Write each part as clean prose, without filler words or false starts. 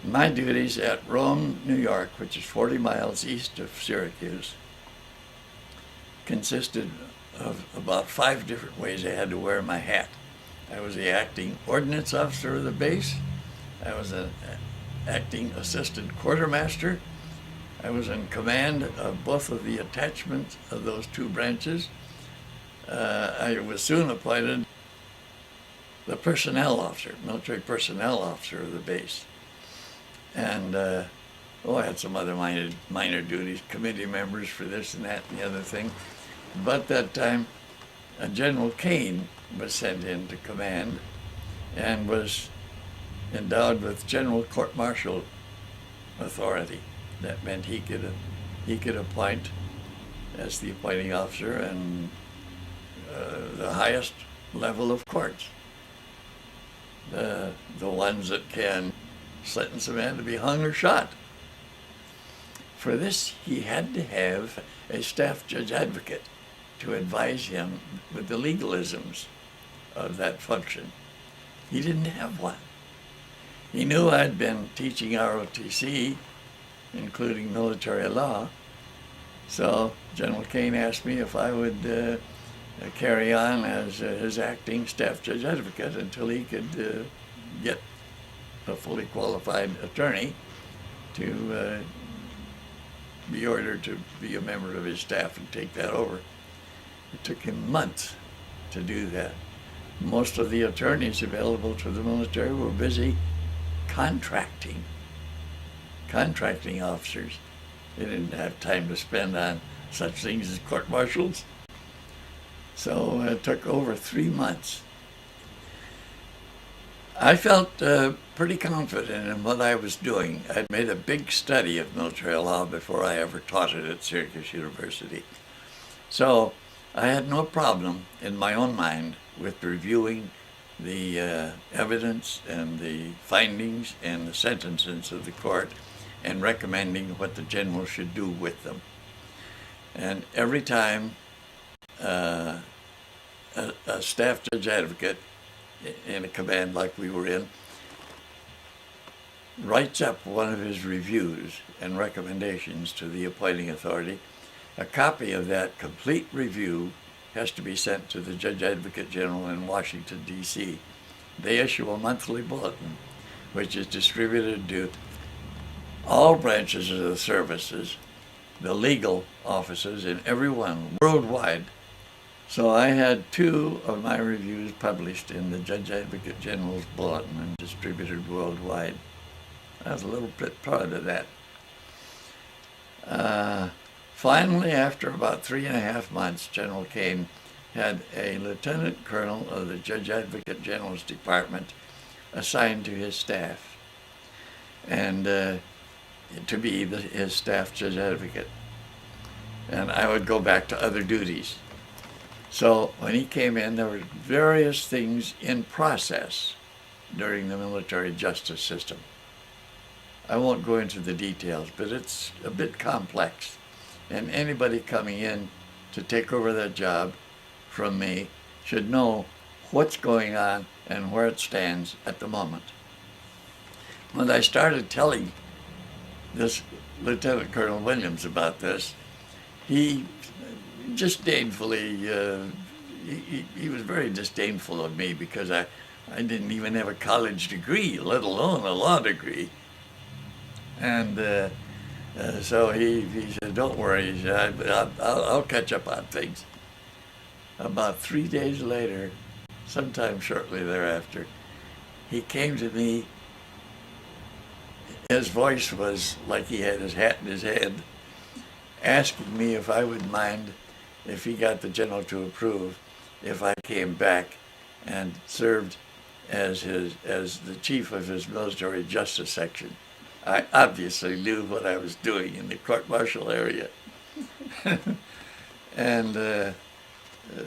My duties at Rome, New York, which is 40 miles east of Syracuse, consisted of about 5 different ways I had to wear my hat. I was the acting ordnance officer of the base. I was an acting assistant quartermaster. I was in command of both of the attachments of those 2 branches. I was soon appointed the personnel officer, military personnel officer of the base. And I had some other minor duties, committee members for this and that and the other thing. But that time, General Kane was sent in to command and was endowed with general court-martial authority. That meant he could appoint as the appointing officer and the highest level of courts, the ones that can sentence a man to be hung or shot. For this, he had to have a staff judge advocate to advise him with the legalisms of that function. He didn't have one. He knew I'd been teaching ROTC, including military law, so General Kane asked me if I would carry on as his acting staff judge advocate until he could get a fully qualified attorney to be ordered to be a member of his staff and take that over. It took him months to do that. Most of the attorneys available to the military were busy contracting officers. They didn't have time to spend on such things as court-martials. So it took over 3 months. I felt pretty confident in what I was doing. I'd made a big study of military law before I ever taught it at Syracuse University. So I had no problem in my own mind with reviewing the evidence and the findings and the sentences of the court and recommending what the general should do with them. And every time a staff judge advocate in a command like we were in writes up one of his reviews and recommendations to the appointing authority, a copy of that complete review has to be sent to the Judge Advocate General in Washington, D.C. They issue a monthly bulletin, which is distributed to all branches of the services, the legal offices in everyone worldwide. So I had 2 of my reviews published in the Judge Advocate General's bulletin and distributed worldwide. I was a little bit proud of that. Finally, after about 3.5 months, General Kane had a lieutenant colonel of the Judge Advocate General's department assigned to his staff, and to be his staff judge advocate. And I would go back to other duties. So when he came in, there were various things in process during the military justice system. I won't go into the details, but it's a bit complex. And anybody coming in to take over that job from me should know what's going on and where it stands at the moment. When I started telling this Lieutenant Colonel Williams about this, he disdainfully, he was very disdainful of me because I didn't even have a college degree, let alone a law degree. And so he said, "Don't worry," he said, I'll catch up on things. About 3 days later, sometime shortly thereafter, he came to me. His voice was like he had his hat in his head, asking me if I would mind, if he got the general to approve, if I came back and served as the chief of his military justice section. I obviously knew what I was doing in the court-martial area. And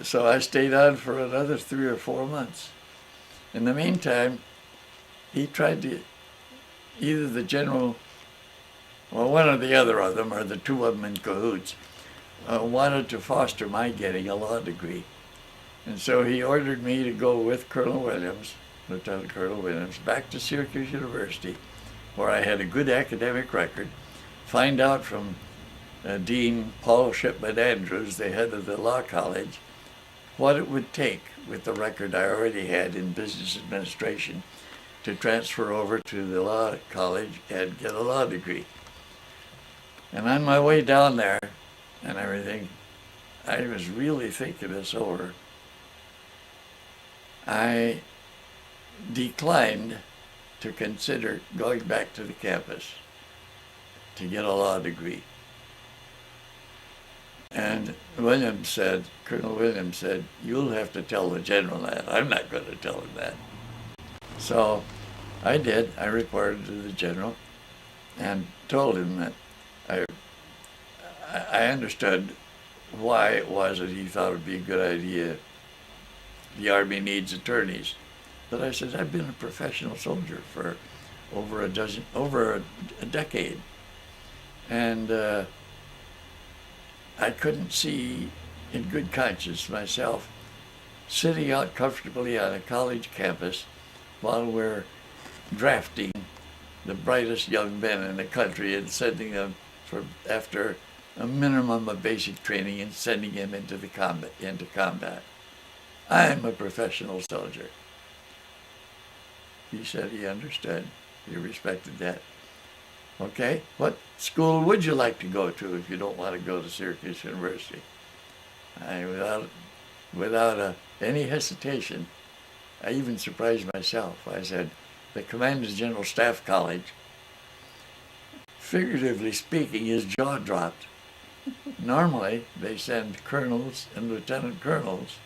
so I stayed on for another 3 or 4 months. In the meantime, he tried to, either the general, or one or the other of them, or the 2 of them in cahoots, wanted to foster my getting a law degree. And so he ordered me to go with Colonel Williams, Lieutenant Colonel Williams, back to Syracuse University where I had a good academic record, find out from Dean Paul Shipman Andrews, the head of the law college, what it would take with the record I already had in business administration to transfer over to the law college and get a law degree. And on my way down there and everything, I was really thinking this over. I declined to consider going back to the campus to get a law degree. And Colonel Williams said, "You'll have to tell the general that. I'm not going to tell him that." So I did. I reported to the general and told him that I understood why it was that he thought it would be a good idea. The Army needs attorneys. But I said, I've been a professional soldier for over a decade. And I couldn't see in good conscience myself sitting out comfortably on a college campus while we're drafting the brightest young men in the country and sending them after a minimum of basic training and sending them into combat. I'm a professional soldier. He said he understood. He respected that. Okay, what school would you like to go to if you don't want to go to Syracuse University? Without any hesitation, I even surprised myself. I said, the Commanders General Staff College, figuratively speaking, his jaw dropped. Normally, they send colonels and lieutenant colonels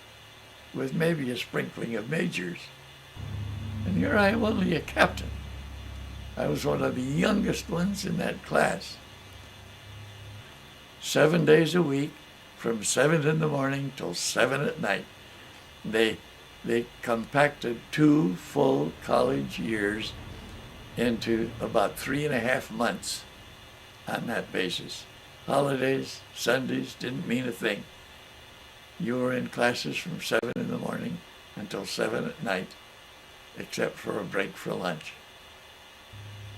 with maybe a sprinkling of majors. And here I am only a captain. I was one of the youngest ones in that class. 7 days a week, from 7 in the morning till 7 at night. They compacted 2 full college years into about 3.5 months on that basis. Holidays, Sundays didn't mean a thing. You were in classes from 7 in the morning until 7 at night, except for a break for lunch.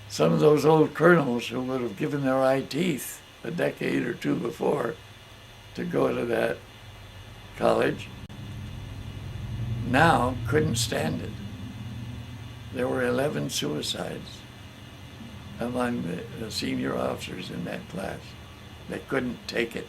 Some of those old colonels who would have given their eye teeth a decade or 2 before to go to that college now couldn't stand it. There were 11 suicides among the senior officers in that class. They couldn't take it.